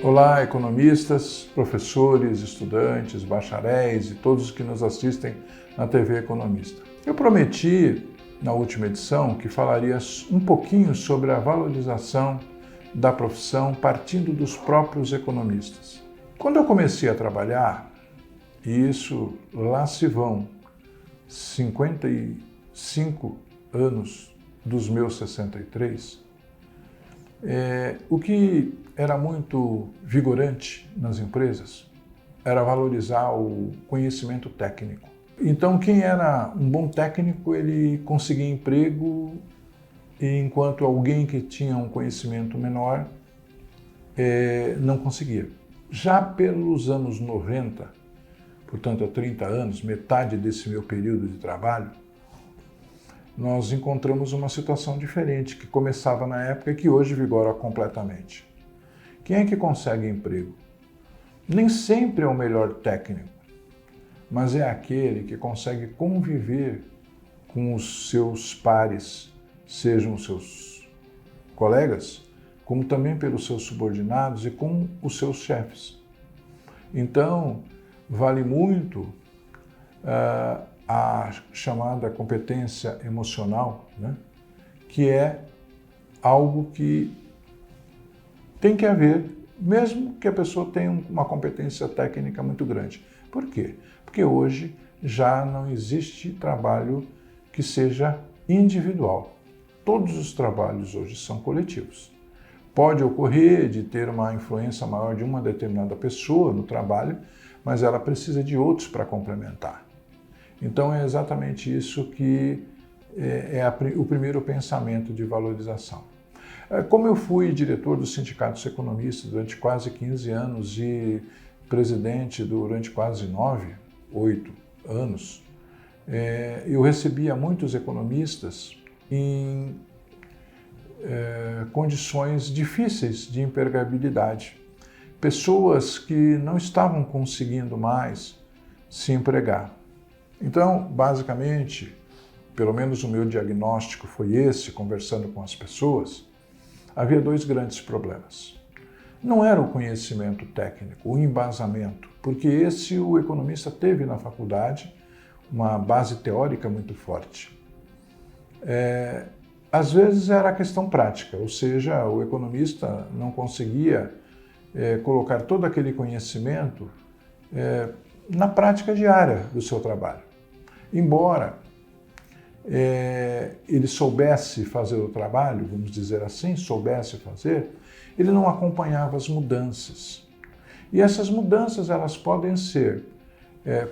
Olá, economistas, professores, estudantes, bacharéis e todos que nos assistem na TV Economista. Eu prometi, na última edição, que falaria um pouquinho sobre a valorização da profissão partindo dos próprios economistas. Quando eu comecei a trabalhar, e isso lá se vão 55 anos dos meus 63, o que era muito vigorante nas empresas era valorizar o conhecimento técnico. Então, quem era um bom técnico, ele conseguia emprego, enquanto alguém que tinha um conhecimento menor não conseguia. Já pelos anos 90, portanto há 30 anos, metade desse meu período de trabalho, nós encontramos uma situação diferente, que começava na época e que hoje vigora completamente. Quem é que consegue emprego? Nem sempre é o melhor técnico, mas é aquele que consegue conviver com os seus pares, sejam os seus colegas, como também pelos seus subordinados e com os seus chefes. Então, vale muito a chamada competência emocional, né? Que é algo que tem que haver, mesmo que a pessoa tenha uma competência técnica muito grande. Por quê? Porque hoje já não existe trabalho que seja individual. Todos os trabalhos hoje são coletivos. Pode ocorrer de ter uma influência maior de uma determinada pessoa no trabalho, mas ela precisa de outros para complementar. Então é exatamente isso que o primeiro pensamento de valorização. Como eu fui diretor do Sindicato dos Economistas durante quase 15 anos e presidente durante quase 8 anos, eu recebia muitos economistas em condições difíceis de empregabilidade. Pessoas que não estavam conseguindo mais se empregar. Então, basicamente, pelo menos o meu diagnóstico foi esse, conversando com as pessoas, havia dois grandes problemas. Não era o conhecimento técnico, o embasamento, porque esse o economista teve na faculdade uma base teórica muito forte. Às vezes era a questão prática, ou seja, o economista não conseguia colocar todo aquele conhecimento na prática diária do seu trabalho. Embora ele soubesse fazer o trabalho, vamos dizer assim, soubesse fazer, ele não acompanhava as mudanças. E essas mudanças elas podem ser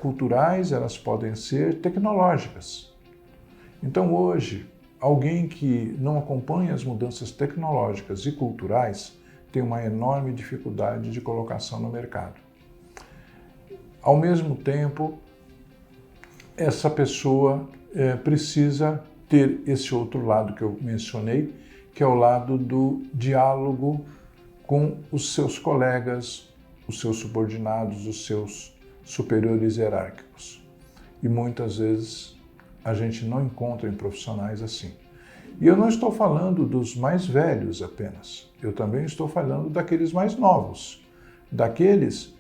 culturais, elas podem ser tecnológicas. Então hoje, alguém que não acompanha as mudanças tecnológicas e culturais tem uma enorme dificuldade de colocação no mercado. Ao mesmo tempo, essa pessoa precisa ter esse outro lado que eu mencionei, que é o lado do diálogo com os seus colegas, os seus subordinados, os seus superiores hierárquicos. E muitas vezes a gente não encontra em profissionais assim. E eu não estou falando dos mais velhos apenas, eu também estou falando daqueles mais novos, daqueles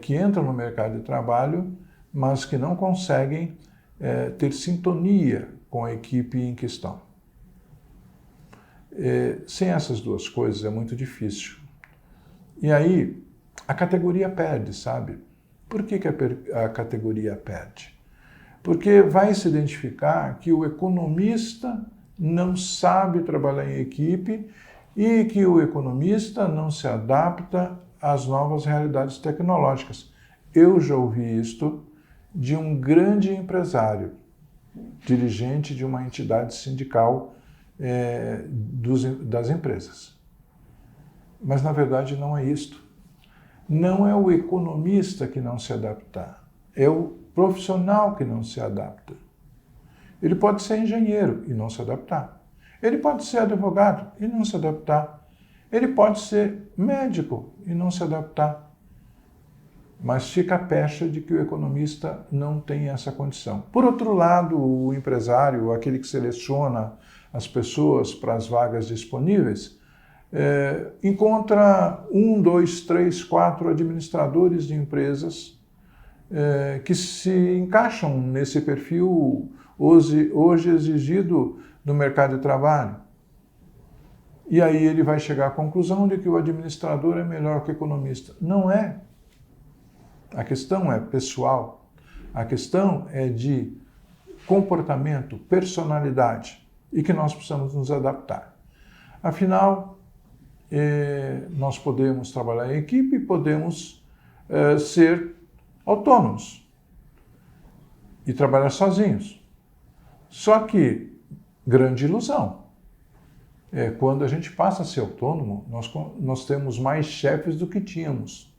que entram no mercado de trabalho, mas que não conseguem ter sintonia com a equipe em questão. Sem essas duas coisas é muito difícil. E aí a categoria perde, sabe? Por que a categoria perde? Porque vai se identificar que o economista não sabe trabalhar em equipe e que o economista não se adapta às novas realidades tecnológicas. Eu já ouvi isto de um grande empresário, dirigente de uma entidade sindical das empresas. Mas, na verdade, não é isto. Não é o economista que não se adapta, é o profissional que não se adapta. Ele pode ser engenheiro e não se adaptar. Ele pode ser advogado e não se adaptar. Ele pode ser médico e não se adaptar. Mas fica a pecha de que o economista não tem essa condição. Por outro lado, o empresário, aquele que seleciona as pessoas para as vagas disponíveis, encontra 1, 2, 3, 4 administradores de empresas que se encaixam nesse perfil hoje exigido no mercado de trabalho. E aí ele vai chegar à conclusão de que o administrador é melhor que o economista. Não é. A questão é pessoal. A questão é de comportamento, personalidade, e que nós precisamos nos adaptar. Afinal, nós podemos trabalhar em equipe, podemos ser autônomos e trabalhar sozinhos. Só que, grande ilusão, quando a gente passa a ser autônomo, nós temos mais chefes do que tínhamos.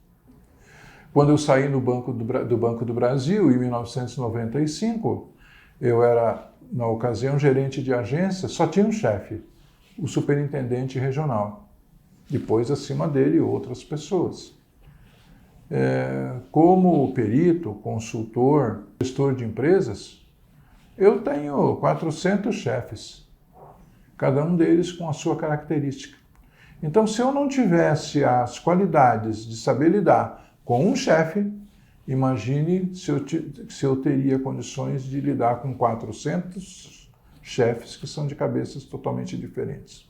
Quando eu saí do Banco do Brasil, em 1995, eu era, na ocasião, gerente de agência, só tinha um chefe, o superintendente regional. Depois, acima dele, outras pessoas. Como perito, consultor, gestor de empresas, eu tenho 400 chefes, cada um deles com a sua característica. Então, se eu não tivesse as qualidades de saber lidar com um chefe, imagine se eu teria condições de lidar com 400 chefes que são de cabeças totalmente diferentes.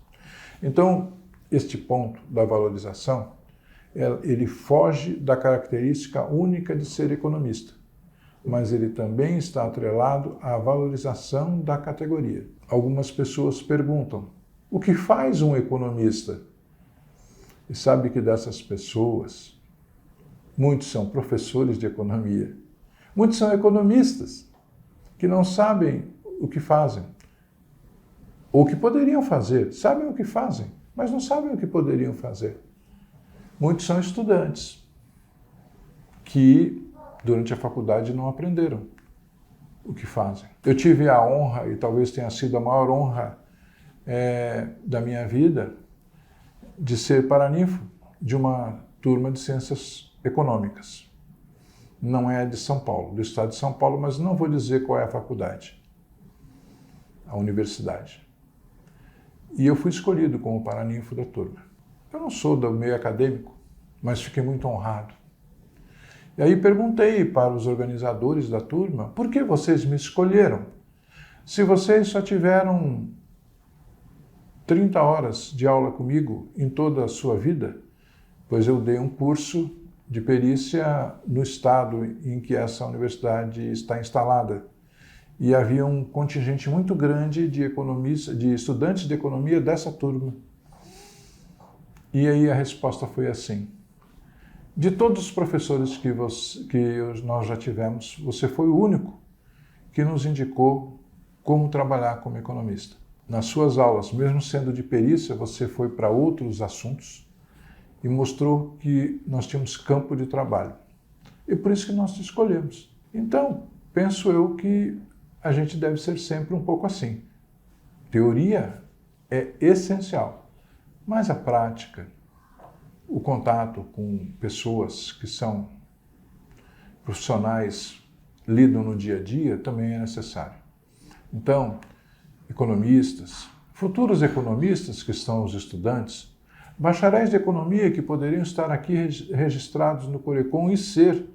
Então, este ponto da valorização, ele foge da característica única de ser economista, mas ele também está atrelado à valorização da categoria. Algumas pessoas perguntam, o que faz um economista? E sabe que dessas pessoas, muitos são professores de economia, muitos são economistas que não sabem o que fazem, ou o que poderiam fazer, sabem o que fazem, mas não sabem o que poderiam fazer. Muitos são estudantes que, durante a faculdade, não aprenderam o que fazem. Eu tive a honra, e talvez tenha sido a maior honra da minha vida, de ser paraninfo de uma turma de ciências econômicas. Não é de São Paulo, do estado de São Paulo, mas não vou dizer qual é a faculdade, a universidade. E eu fui escolhido como paraninfo da turma. Eu não sou do meio acadêmico, mas fiquei muito honrado. E aí perguntei para os organizadores da turma, por que vocês me escolheram? Se vocês só tiveram 30 horas de aula comigo em toda a sua vida, pois eu dei um curso de perícia no estado em que essa universidade está instalada. E havia um contingente muito grande de estudantes de economia dessa turma. E aí a resposta foi assim, de todos os professores que nós já tivemos, você foi o único que nos indicou como trabalhar como economista. Nas suas aulas, mesmo sendo de perícia, você foi para outros assuntos e mostrou que nós tínhamos campo de trabalho. E por isso que nós te escolhemos. Então, penso eu que a gente deve ser sempre um pouco assim. Teoria é essencial, mas a prática, o contato com pessoas que são profissionais, lidam no dia a dia, também é necessário. Então, economistas, futuros economistas que são os estudantes, bacharéis de economia que poderiam estar aqui registrados no Corecon e ser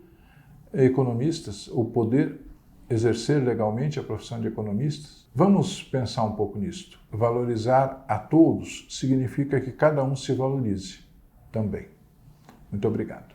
economistas, ou poder exercer legalmente a profissão de economistas. Vamos pensar um pouco nisto. Valorizar a todos significa que cada um se valorize também. Muito obrigado.